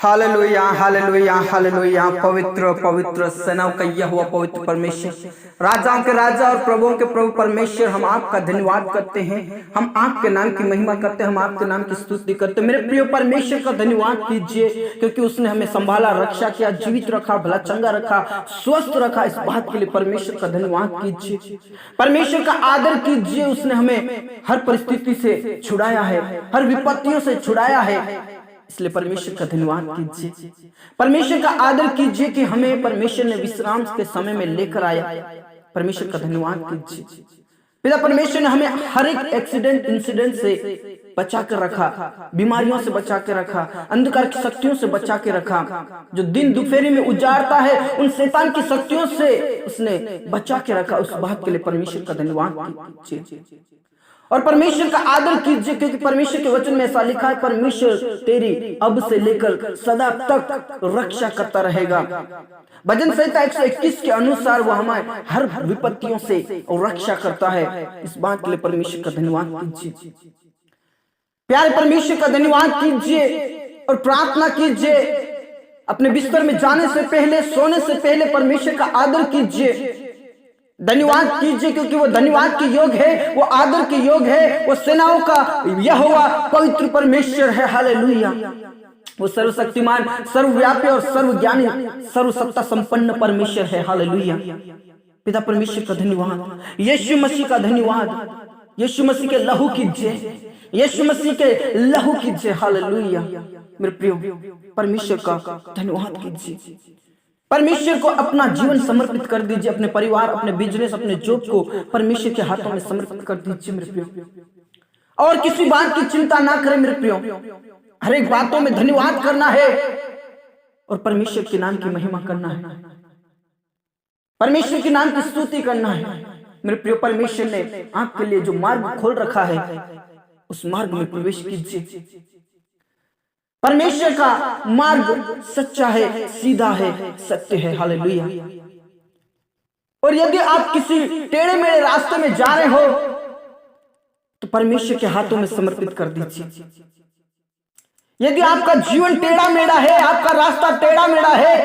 Hallelujah hallelujah hallelujah. पवित्र पवित्र सेनाओं का यहोवा पवित्र परमेश्वर, राजाओं के राजा और प्रभुओं के प्रभु परमेश्वर, हम आपका धन्यवाद करते हैं। हम आपके नाम की महिमा करते हैं, हम आपके नाम की स्तुति करते हैं। मेरे प्रिय परमेश्वर का धन्यवाद कीजिए, क्योंकि उसने हमें संभाला, रक्षा किया, जीवित रखा, भला चंगा रखा, स्वस्थ रखा। इस बात के लिए परमेश्वर का धन्यवाद कीजिए, परमेश्वर का आदर कीजिए। उसने हमें हर परिस्थिति से छुड़ाया है, हर विपत्तियों से छुड़ाया है, इसलिए परमेश्वर का धन्यवाद कीजिए, परमेश्वर का आदर कीजिए कि हमें परमेश्वर ने विश्राम के समय में लेकर आया। परमेश्वर का धन्यवाद कीजिए। पिता परमेश्वर ने हमें हर एक एक्सीडेंट इंसिडेंट से बचा कर रखा, बीमारियों से बचा के रखा, अंधकार की शक्तियों से बचा के रखा। जो दिन दोपहरी में उजाड़ता है, उन शैतान की शक्तियों से उसने बचा के रखा। उस बात के लिए परमेश्वर का धन्यवाद कीजिए और परमेश्वर का आदर कीजिए, क्योंकि परमेश्वर के वचन में ऐसा लिखा है, परमेश्वर तेरी अब से लेकर सदा तक रक्षा करता रहेगा। भजन संहिता 121 के अनुसार वो हमारे हर विपत्तियों से रक्षा करता है। इस बात के लिए परमेश्वर का धन्यवाद कीजिए। प्यारे परमेश्वर का धन्यवाद कीजिए और प्रार्थना कीजिए। अपने बिस्तर में जाने से पहले, सोने से पहले परमेश्वर का आदर कीजिए, धन्यवाद कीजिए, क्योंकि वो धन्यवाद के योग है, वो आदर के योग है। वो सेनाओं का यहोवा पवित्र परमेश्वर है। हालेलुया। वो सर्वशक्तिमान, सर्वव्यापी और सर्वज्ञानी, सर्वसत्ता संपन्न परमेश्वर है। हालेलुया। पिता परमेश्वर का धन्यवाद, यीशु मसीह का धन्यवाद। यीशु मसीह के लहू कीजिए, यीशु मसीह के लहू कीजिए। हालेलुया। मेरे प्रियो, परमेश्वर का धन्यवाद कीजिए। परमेश्वर को अपना जीवन समर्पित कर दीजिए, अपने परिवार, अपने बिजनेस, अपने जॉब को परमेश्वर के हाथों में समर्पित कर दीजिए मेरे प्रियो। और किसी बात की चिंता ना करें मेरे प्रियो, हर एक बातों में धन्यवाद करना है और परमेश्वर के नाम की महिमा करना है, परमेश्वर के नाम की स्तुति करना है मेरे प्रियो। परमेश्वर ने आपके लिए जो मार्ग खोल रखा है, उस मार्ग में प्रवेश कीजिए। परमेश्वर का मार्ग सच्चा है, सीधा है, सत्य है। हालेलुया। और यदि आप किसी टेढ़े मेढ़े रास्ते में जा रहे हो, तो परमेश्वर के हाथों में समर्पित कर दीजिए। यदि आपका जीवन टेढ़ा मेढ़ा है, आपका रास्ता टेढ़ा मेढ़ा है,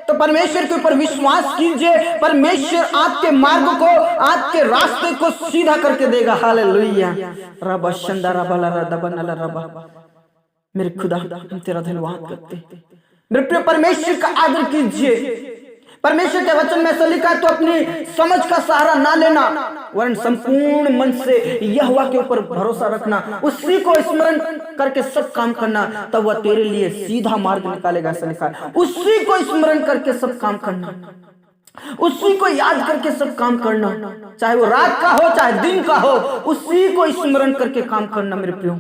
तो परमेश्वर के ऊपर विश्वास कीजिए। परमेश्वर आपके मार्ग को, आपके रास्ते को सीधा करके देगा। हालेलुया। रबा शंदा रबा ला रबा नला रबा। मेरे खुदा, हम तेरा धन्यवाद करते हैं। मेरे प्रिय, परमेश्वर का आदर कीजिए। परमेश्वर के वचन में ऐसा लिखा है, तो अपनी समझ का सहारा ना लेना, वरन संपूर्ण मन से यहोवा के ऊपर भरोसा रखना, उसी को स्मरण करके सब काम करना, तब वह तेरे लिए सीधा मार्ग निकालेगा। ऐसा लिखा है, उसी को स्मरण करके सब काम करना, उसी को याद करके सब काम करना, चाहे वो रात का हो चाहे दिन का हो, उसी को स्मरण करके काम करना मेरे प्रियो,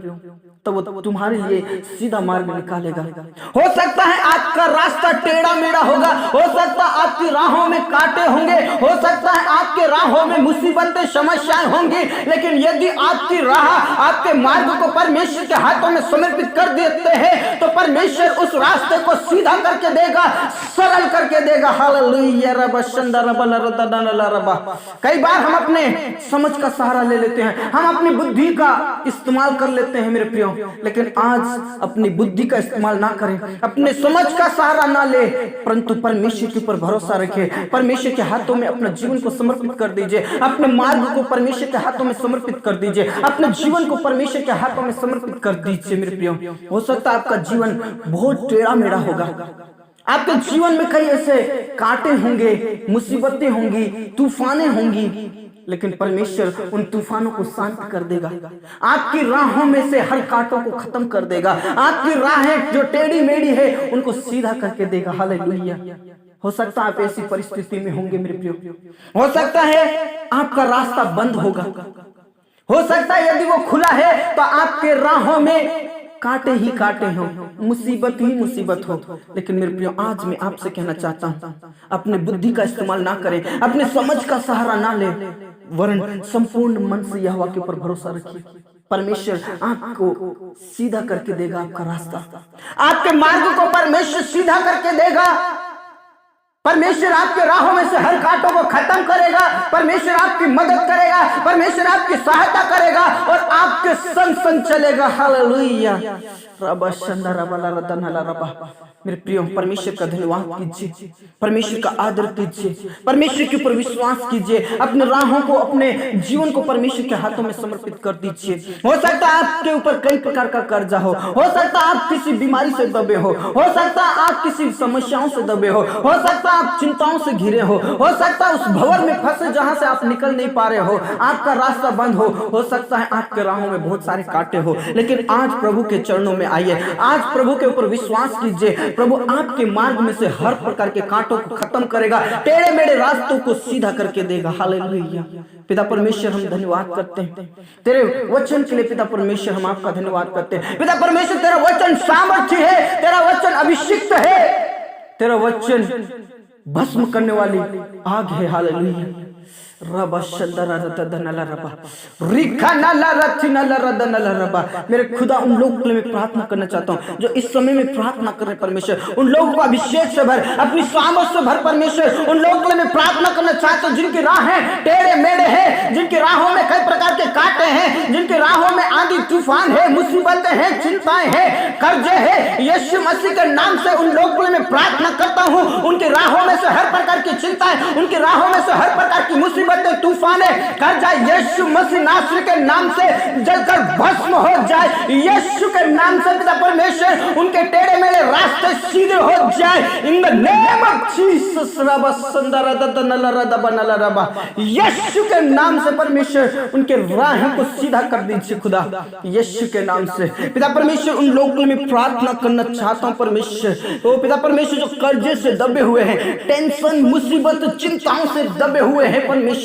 तो वो तुम्हारे लिए सीधा मार्ग निकालेगा। हो सकता है आपका रास्ता टेढ़ा मेढ़ा होगा, हो सकता है आपकी राहों में कांटे होंगे, हो सकता है आपके राहों में मुसीबतें, समस्याएं होंगी, लेकिन यदि आपकी राह, आपके मार्ग को परमेश्वर के हाथों में समर्पित कर देते हैं, तो परमेश्वर उस रास्ते को सीधा करके देगा, सरल करके देगा। हालेलुया। रबा शंदा रबा ला रबा। कई बार हम अपने समझ का सहारा ले लेते हैं, हम अपनी बुद्धि का इस्तेमाल कर लेते हैं मेरे प्रियो, लेकिन आज अपनी बुद्धि का इस्तेमाल ना करें, अपने समझ का सहारा ना ले, परंतु परमेश्वर के ऊपर भरोसा रखें। परमेश्वर के हाथों में अपना जीवन को समर्पित कर दीजिए, अपने मार्ग को परमेश्वर के हाथों में समर्पित कर दीजिए, अपने जीवन को परमेश्वर के हाथों में समर्पित कर दीजिए मेरे प्रियो। हो सकता है आपका जीवन बहुत टेढ़ा मेढ़ा होगा, आपके जीवन में कई ऐसे कांटे होंगे, मुसीबतें होंगी, तूफानें होंगी, लेकिन परमेश्वर उन तूफानों को शांत कर देगा, आपकी राहों में से हर कांटों को खत्म कर देगा, आपकी राहें जो टेढ़ी मेढ़ी है उनको सीधा करके देगा। हालेलुया। हो सकता है आप ऐसी परिस्थिति में होंगे मेरे प्रियो, हो सकता है आपका रास्ता बंद होगा, हो सकता है यदि वो खुला है तो आपके राहों में कांटे ही कांटे हो, मुसीबत ही मुसीबत हो, लेकिन मेरे प्रियो, आज मैं आपसे कहना चाहता हूं, अपने बुद्धि का इस्तेमाल ना करें, अपने समझ का सहारा ना ले, वरन संपूर्ण मन से यहोवा के ऊपर भरोसा रखिए। परमेश्वर आपको सीधा करके देगा, आपका रास्ता, आपके मार्ग को परमेश्वर सीधा करके देगा। परमेश्वर आपके राहों में से हर कांटों को खत्म करेगा। परमेश्वर आपकी मदद करेगा, परमेश्वर आपकी सहायता करेगा और आपके संग संग चलेगा। हालेलुया। मेरे प्रियो, परमेश्वर का धन्यवाद कीजिए, परमेश्वर का आदर कीजिए, परमेश्वर के ऊपर विश्वास कीजिए, अपने राहों को, अपने जीवन को परमेश्वर के हाथों में समर्पित कर दीजिए। हो सकता है आपके ऊपर कई प्रकार का कर्जा हो सकता है आप किसी बीमारी से दबे हो सकता है आप किसी समस्याओं से दबे हो सकता है आप चिंताओं से घिरे हो सकता है उस भंवर में फंसे जहां से आप निकल नहीं पा रहे हो, आपका रास्ता बंद हो सकता है आपके राहों में बहुत सारे कांटे हो, लेकिन आज प्रभु के चरणों में आइए, आज प्रभु के ऊपर विश्वास कीजिए। प्रभु आपके मार्ग में से हर प्रकार के कांटों को खत्म करेगा, टेढ़े मेढ़े रास्तों को सीधा करके देगा। हालेलुया। पिता परमेश्वर, हम धन्यवाद करते हैं तेरे वचन के लिए। पिता परमेश्वर, हम आपका धन्यवाद करते हैं। पिता परमेश्वर, तेरा वचन सामर्थ्य है, तेरा वचन अभिषिक्त है, तेरा वचन भस्म करने वाली आग है। हालेलुया। मेरे खुदा, उन लोगों के लिए मैं प्रार्थना करना चाहता हूँ जो इस समय में प्रार्थना कर रहे हैं परमेश्वर, उन लोगों को अभिषेक से भर, अपनी सामर्थ से भर परमेश्वर। उन लोगों के लिए मैं प्रार्थना करना चाहता हूँ जिनकी राहें टेढ़े मेढ़े हैं, जिनकी राहों में कई प्रकार के कांटे हैं, जिनकी राहों में आंधी तूफान है, मुसीबतें हैं, चिंताएं हैं, कर्जे हैं। यीशु मसीह के नाम से उन लोगों के लिए मैं प्रार्थना करता हूँ, उनकी राहों में से हर प्रकार की चिंताएं, उनकी राहों में से हर प्रकार की मुसीबतें, तूफान कर्जा यीशु मसीह नासरी के नाम से जलकर भस्म हो जाए। यीशु के नाम से पिता परमेश्वर उनके टेढ़े मेढ़े रास्ते सीधे हो जाए। In the name of Jesus. Yeshu के नाम से परमेश्वर उनके राह को सीधा कर दीजिए खुदा, यीशु के नाम से। पिता परमेश्वर, उन लोगों के लिए मैं प्रार्थना करना चाहता हूँ परमेश्वर, ओ पिता परमेश्वर, जो कर्जे से दबे हुए हैं, टेंशन, मुसीबत, चिंताओं से दबे हुए हैं परमेश्वर,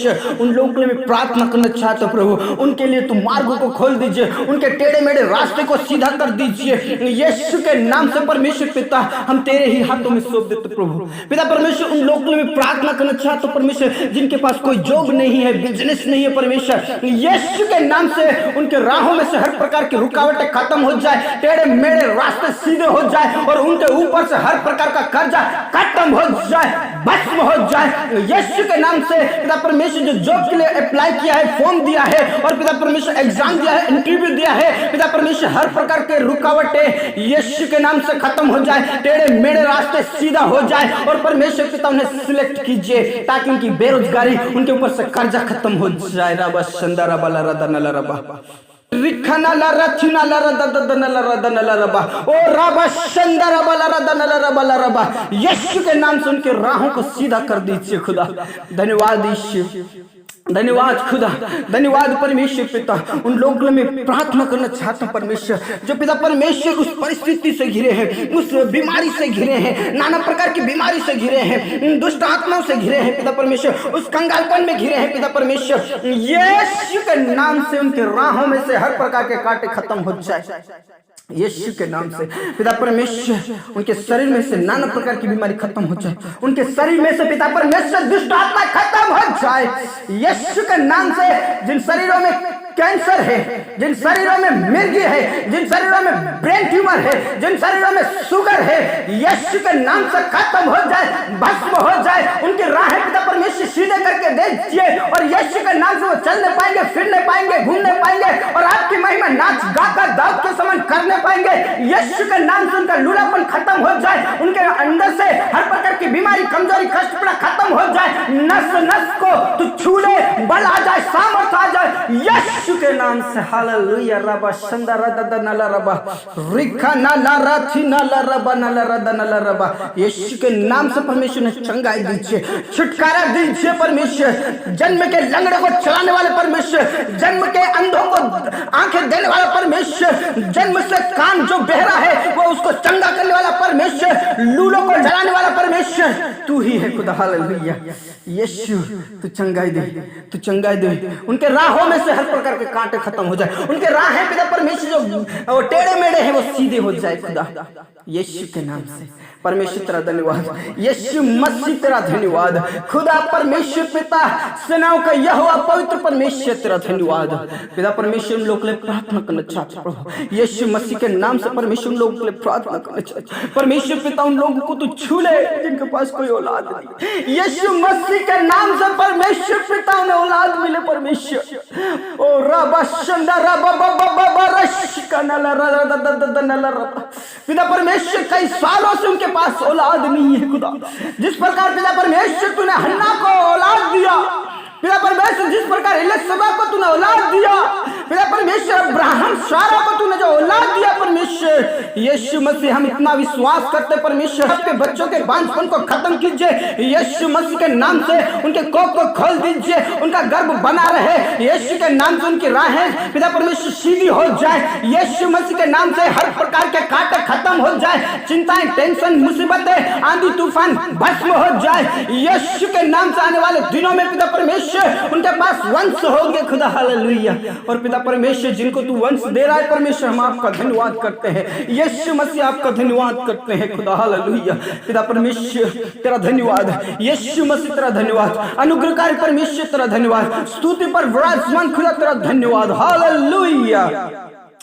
उन लोगों के लिए मैं प्रार्थना करना चाहता हूं प्रभु। उनके लिए तुम मार्गों को खोल दीजिए, उनके टेढ़े मेढ़े रास्ते को सीधा कर दीजिए यीशु के नाम से। परमेश्वर पिता, हम तेरे ही हाथों में सौंप देते प्रभु। पिता परमेश्वर, उन लोगों के लिए मैं प्रार्थना करना चाहता हूं परमेश्वर जिनके पास कोई जॉब नहीं है, बिजनेस नहीं है परमेश्वर, यीशु के नाम से उनके राहों में से हर प्रकार की रुकावटें खत्म हो जाए, टेढ़े मेढ़े रास्ते सीधे हो जाए और उनके ऊपर से हर प्रकार का कर्जा खत्म हो जाए, भस्म हो जाए यीशु के नाम से। पिता परमेश्वर, जो जॉब के लिए अप्लाई किया है, फॉर्म दिया है और पिता परमेश्वर एग्जाम दिया है, इंटरव्यू दिया है, पिता परमेश्वर हर प्रकार के रुकावटें यीशु के नाम से खत्म हो जाए, टेढ़े मेढ़े रास्ते सीधा हो जाए और परमेश्वर पिता उन्हें सिलेक्ट कीजिए ताकि उनकी बेरोजगारी, उनके ऊपर से कर्जा खत्म हो जाए। रबा शंदरा बला रदनला रबा रिखना ला रथिना ला रददनला रदनला रबा ओ रबा शंदरा बला रदनला रबा ला रबा। यीशु के नाम से उनके राहों को सीधा कर दीजिए खुदा। धन्यवाद यीशु, धन्यवाद खुदा, धन्यवाद परमेश्वर पिता। उन लोगों के लिए मैं प्रार्थना करना चाहता हूँ परमेश्वर जो पिता परमेश्वर उस परिस्थिति से घिरे हैं, उस बीमारी से घिरे हैं, नाना प्रकार की बीमारी से घिरे हैं, दुष्ट आत्माओं से घिरे हैं पिता परमेश्वर, उस कंगालपन में घिरे हैं पिता परमेश्वर, यीशु के नाम से उनके राहों में से हर प्रकार के कांटे खत्म हो जाए यीशु के नाम से। पिता परमेश्वर, उनके शरीर में से नाना प्रकार की बीमारी खत्म हो जाए, उनके शरीर में से पिता परमेश्वर दुष्ट आत्मा खत्म हो जाए यीशु के नाम से। जिन शरीरों में कैंसर है, जिन शरीरों में मिर्गी है, जिन शरीरों में ब्रेन ट्यूमर है, जिन शरीरों में शुगर है, यीशु के नाम से खत्म हो जाए, भस्म हो जाए। उनकी राहें पिता परमेश्वर सीधे करके दे दीजिए और यीशु के नाम से वो चलने पाएंगे, फिरने पाएंगे, घूमने पाएंगे और आपकी महिमा नाच गाकर दाऊद के समान करने पाएंगे यीशु के नाम से। उनका लूलापन खत्म हो जाए, उनके अंदर से हर प्रकार की बीमारी, कमजोरी, कष्ट पीड़ा खत्म हो जाए, नस नस को तू छू ले, बल आ जाए, सामर्थ आ जाए यीशु के नाम से। हालेलुया। रबा शंदा रदा नला रबा रिखा नला राथी नला रबा नला रदा नला रबा। यीशु के नाम से परमेश्वर ने चंगाई दीजिए, छुटकारा दीजिए परमेश्वर। जन्म के लंगड़े को चलाने वाले परमेश्वर, जन्म के अंधों को आंखें देने वाला परमेश्वर, जन्म से कान जो बहरा है वो उसको चंगा करने वाला परमेश्वर, लूलों को जलाने वाला परमेश्वर तू ही है खुदा। हालेलुया। यीशु तू चंगाई दे, तू चंगाई दे। उनके राहों में से हर प्रकार के कांटे खत्म हो जाए, उनके राहें पिता परमेश्वर जो टेढ़े मेढ़े हैं वो सीधे हो जाए खुदा यीशु के नाम से। परमेश्वर तेरा धन्यवाद, यीशु मसीह तेरा धन्यवाद, खुदा परमेश्वर पिता सेनाओं का यहोवा पवित्र परमेश्वर तेरा धन्यवाद। पिता परमेश्वर उन लोगों के लिए प्रार्थना करना चाहते प्रभु यीशु मसीह के नाम से। परमेश्वर उन लोगों के लिए प्रार्थना करना चाहते परमेश्वर पिता, उन लोगों को तू छू ले जिनका जिनके पास कोई औलाद नहीं, यीशु मसीह के नाम से परमेश्वर पिता उन्हें औलाद मिले परमेश्वर। ओ रबा शंदा रबा बबा रशकनला रदा पिता परमेश्वर कई सालों से उनके पास औलाद नहीं है खुदा। जिस प्रकार पिता परमेश्वर तूने हन्ना को औलाद दिया, पिता परमेश्वर जिस प्रकार इलिशबा को तूने औलाद दिया, पिता परमेश्वर अब्राहम सारा को तूने जो औलाद दिया परमेश्वर, यीशु मसीह हम इतना विश्वास करते परमेश्वर आपके बच्चों के बांझपन को खत्म कीजिए यीशु मसीह के नाम से, उनके कोख को खोल दीजिए, उनका गर्भ बना रहे यीशु के नाम से, उनकी राहें पिता परमेश्वर सीधी हो जाए यीशु मसीह के नाम से, हर प्रकार के कांटे खत्म हो जाए, चिंताएं टेंशन मुसीबतें आंधी तूफान भस्म हो जाए यीशु के नाम से। आने वाले दिनों में पिता परमेश्वर उनके पास वंश होंगे खुदा हालेलुया। और पिता परमेश्वर जिनको तू वंश दे रहा है परमेश्वर हम आपका धन्यवाद करते हैं यीशु मसीह, आपका धन्यवाद करते हैं खुदा हालेलुया। पिता परमेश्वर तेरा धन्यवाद, यीशु मसीह तेरा धन्यवाद, अनुग्रहकारी परमेश्वर तेरा धन्यवाद, स्तुति पर विराजमान खुदा तेरा धन्यवाद हालेलुया।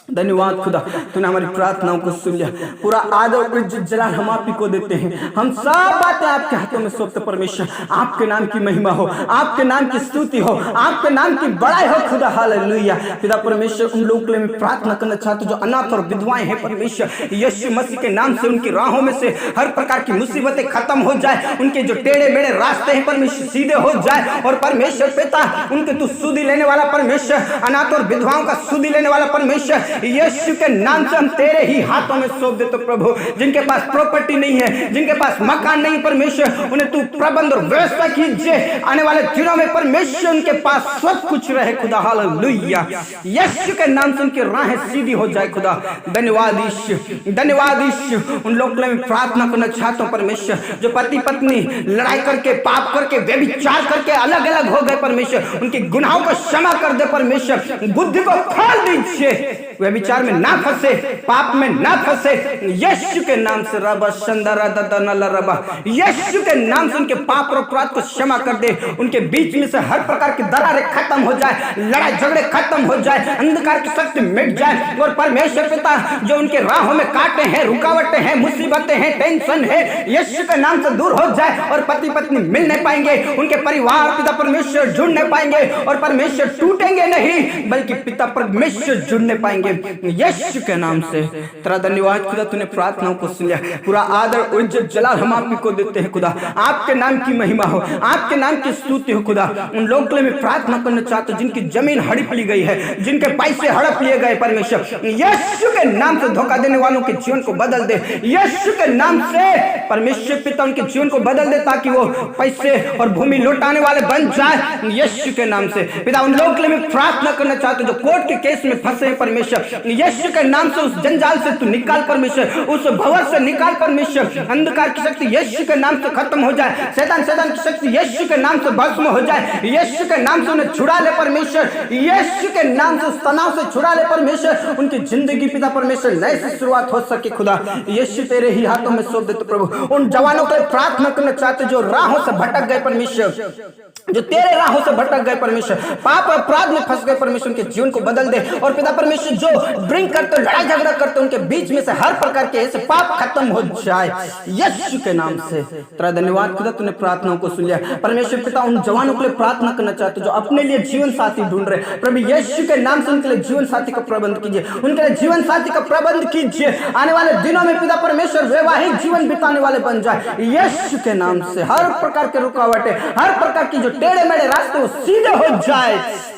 धन्यवाद खुदा तूने हमारी प्रार्थनाओं को सुन लिया। पूरा आदर और इज्जत जलाल हम आप ही को देते हैं, हम सब बातें आपके हाथों में सौंपते परमेश्वर। आपके नाम की महिमा हो, आपके नाम की स्तुति हो, आपके नाम की बड़ाई हो खुदा हालेलुया। पिता परमेश्वर उन लोगों के लिए मैं प्रार्थना करना चाहता हूं जो अनाथ और विधवाएं हैं परमेश्वर, यीशु मसीह के नाम से उनकी राहों में से हर प्रकार की मुसीबतें खत्म हो जाए, उनके जो टेढ़े मेढ़े रास्ते हैं परमेश्वर सीधे हो जाए। और परमेश्वर पिता उनके तू सुधि लेने वाला परमेश्वर, अनाथ और विधवाओं का सुधि लेने वाला परमेश्वर, यीशु के नाम से हम तेरे ही हाथों में सौंप देते प्रभु। जिनके पास प्रॉपर्टी नहीं है, जिनके पास मकान नहीं परमेश्वर, उन्हें तू प्रबंध और व्यवस्था कीजिए। आने वाले दिनों में परमेश्वर उनके पास सब कुछ रहे खुदा हालेलुया। यीशु के नाम से उनकी राहें सीधी हो जाए खुदा। धन्यवाद यीशु, धन्यवाद यीशु। उन लोगों के लिए मैं प्रार्थना करना चाहता हूँ परमेश्वर जो पति पत्नी लड़ाई करके पाप करके व्यभिचार करके अलग अलग हो गए परमेश्वर, उनके गुनाहों को क्षमा कर दे परमेश्वर, बुद्धि को खोल दीजिए, व्यभिचार में ना फंसे, पाप में ना फंसे यीशु के नाम से। रबा शंदरा ददनला रबा, यीशु के नाम से उनके पाप और अपराध को क्षमा कर दे, उनके बीच में से हर प्रकार की दरारें खत्म हो जाए, लड़ाई झगड़े खत्म हो जाए, अंधकार की शक्ति मिट जाए। और परमेश्वर पिता जो उनके राहों में कांटे हैं, रुकावटें हैं, मुसीबतें हैं, टेंशन है, यीशु के नाम से दूर हो जाए। और पति पत्नी मिल नहीं पाएंगे, उनके परिवार पिता परमेश्वर जुड़ नहीं पाएंगे, और परमेश्वर टूटेंगे नहीं बल्कि पिता परमेश्वर जुड़ने पाएंगे यीशु के नाम से। तेरा धन्यवाद खुदा तूने प्रार्थनाओं को सुन लिया। पूरा आदर और इज्जत जलाल हम आप ही को देते हैं खुदा। आपके नाम की महिमा हो, आपके नाम की स्तुति हो खुदा। उन लोगों के लिए मैं प्रार्थना करना चाहता हूं जिनकी जमीन हड़प ली गई है, जिनके पैसे हड़प लिए गए परमेश्वर, यीशु के नाम से धोखा देने वालों के जीवन को बदल दे यीशु के नाम से। परमेश्वर पिता उनके जीवन को बदल दे ताकि वो पैसे और भूमि लौटाने वाले बन जाए यीशु के नाम से। पिता उन लोगों के लिए मैं प्रार्थना करना चाहता हूं जो कोर्ट के केस में फंसे हैं परमेश्वर, यीशु के नाम से उस जंजाल से तू निकाल परमेश्वर, उस भंवर से निकाल परमेश्वर। अंधकार की शक्ति यीशु के नाम से खत्म हो जाए, शैतान की शक्ति यीशु के नाम से भस्म हो जाए, यीशु के नाम से उन्हें छुड़ा ले परमेश्वर, यीशु के नाम से उस तनाव से छुड़ा ले परमेश्वर। उनकी जिंदगी पिता परमेश्वर नए से शुरुआत हो सके खुदा। यीशु तेरे ही हाथों में सौंप देते प्रभु। उन जवानों को प्रार्थना करना चाहते जो राहों से भटक गए परमेश्वर, जो तेरे राहों से भटक गए परमेश्वर, पाप अपराध में फंस गए परमेश्वर, उनके जीवन को बदल दे। और पिता परमेश्वर जो ड्रिंक करते, लड़ाई झगड़ा करते, उनके बीच में से हर प्रकार के ऐसे पाप खत्म हो जाए यीशु के नाम से। तेरा धन्यवाद खुदा तूने प्रार्थनाओं को सुन लिया परमेश्वर पिता। उन जवानों के लिए प्रार्थना करना चाहते जो अपने लिए जीवन साथी ढूंढ रहे प्रभु, यीशु के नाम से उनके लिए जीवन साथी का प्रबंध कीजिए, उनके लिए जीवन साथी का प्रबंध कीजिए। आने वाले दिनों में पिता परमेश्वर वैवाहिक जीवन बिताने वाले बन जाए यीशु के नाम से। हर प्रकार के रुकावटें, हर प्रकार की जो टेढ़े मेढ़े रास्ते वो सीधे हो जाए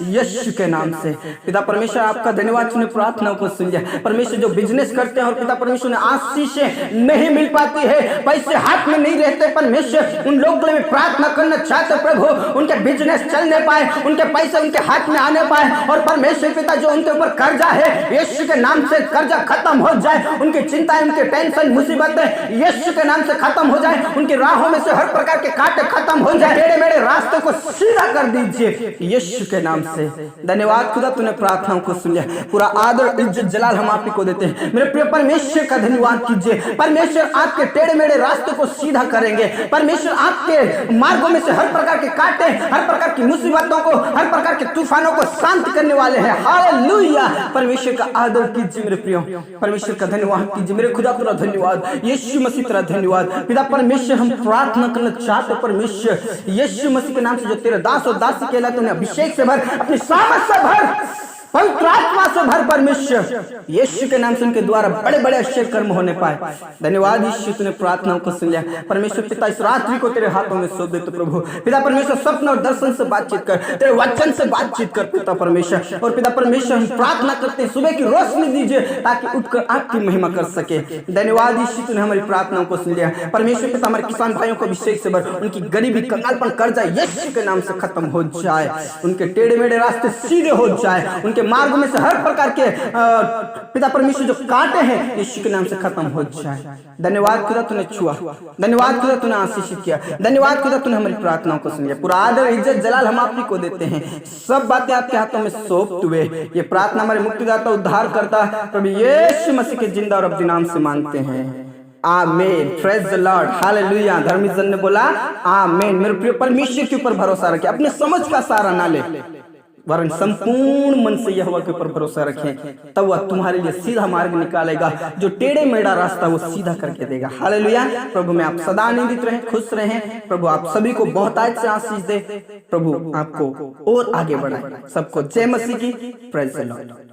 यीशु के नाम से। पिता परमेश्वर आपका धन्यवाद तूने प्रार्थनाओं को सुन लिया परमेश्वर। जो बिजनेस करते हैं और पिता परमेश्वर ने आशीषें नहीं मिल पाती है, पैसे हाथ में नहीं रहते परमेश्वर, उन लोगों के लिए मैं प्रार्थना करना चाहता प्रभु, उनके बिजनेस चलने पाए, उनके पैसे उनके हाथ में आने पाए। और परमेश्वर पिता जो उनके ऊपर कर्जा है यीशु के नाम से कर्जा खत्म हो जाए, उनकी चिंताएं, उनके टेंशन मुसीबतें यीशु के नाम से खत्म हो जाए, उनकी राहों में से हर प्रकार के कांटे खत्म हो जाए, टेढ़े मेढ़े रास्तों को सीधा कर दीजिए यीशु के नाम से। धन्यवाद खुदा तूने प्रार्थनाओं को सुन लिया। पूरा आदर इज्जत जलाल हम आप ही को देते हैं। मेरे प्रिय परमेश्वर का धन्यवाद कीजिए। परमेश्वर आपके टेढ़े मेढ़े रास्ते को सीधा करेंगे। परमेश्वर आपके मार्गों में से हर प्रकार के कांटे, हर प्रकार की मुसीबतों को, हर प्रकार के तूफानों को शांत करने वाले हैं। हालेलुया। परमेश्वर का आदर कीजिए मेरे प्रियो, परमेश्वर का धन्यवाद कीजिए मेरे खुदा तेरा धन्यवाद, यीशु मसीह तेरा धन्यवाद। पिता परमेश्वर हम प्रार्थना करना चाहते परमेश्वर यीशु मसीह के नाम से जो तेरे दास और दासी कहलाते उन्हें अभिषेक से भर, अपनी सामर्थ से भर, पवित्र आत्मा से भर परमेश्वर यीशु के नाम से उनके द्वारा बड़े बड़े आश्चर्य कर्म होने पाए। धन्यवाद यीशु तूने प्रार्थनाओं को सुन लिया। परमेश्वर पिता इस रात्रि को तेरे हाथों में सौंप देते प्रभु। पिता परमेश्वर स्वप्न और दर्शन से बातचीत कर, तेरे वचन से बातचीत कर पिता परमेश्वर। और पिता परमेश्वर हम प्रार्थना करते हैं सुबह की रोशनी दीजिए ताकि उठकर आपकी महिमा कर सके। धन्यवाद यीशु तूने हमारी प्रार्थनाओं को सुन लिया। परमेश्वर पिता हमारे किसान भाइयों को अभिषेक से भर, उनकी गरीबी कंगालपन कर्जा यीशु के नाम से खत्म हो जाए, उनके टेढ़े मेढ़े रास्ते सीधे हो जाए, उनके मार्ग में से हर प्रकार के पिता परमेश्वर जो कांटे हैं यीशु के नाम से खत्म हो जाए। धन्यवाद खुदा तूने छुआ, धन्यवाद खुदा तूने आशीषित किया, धन्यवाद खुदा तूने हमारी प्रार्थनाओं को सुन लिया। पूरा आदर इज्जत जलाल हम आप ही को देते हैं। सब बातें आपके हाथों में सौंपते हुए ये प्रार्थना हमारे मुक्तिदाता उद्धार करता प्रभु यीशु मसीह के जिंदा और अब्दी नाम से मांगते हैं, आमीन। Praise the Lord, hallelujah. धर्मी जन ने बोला आमीन। मेरे प्रिय परमेश्वर के ऊपर भरोसा रखें, अपने समझ का सहारा ना ले, वरन संपूर्ण मन से यहोवा के ऊपर भरोसा रखें, तब वह तुम्हारे लिए सीधा मार्ग निकालेगा, जो टेढ़े मेढ़ा रास्ता वो सीधा करके देगा। हालेलुया। प्रभु में आप सदा आनंदित रहें, खुश रहें। प्रभु आप सभी को बहुतायत से आशीष दे, प्रभु आपको और आगे बढ़ाए। सबको जय मसीह की। Praise the Lord.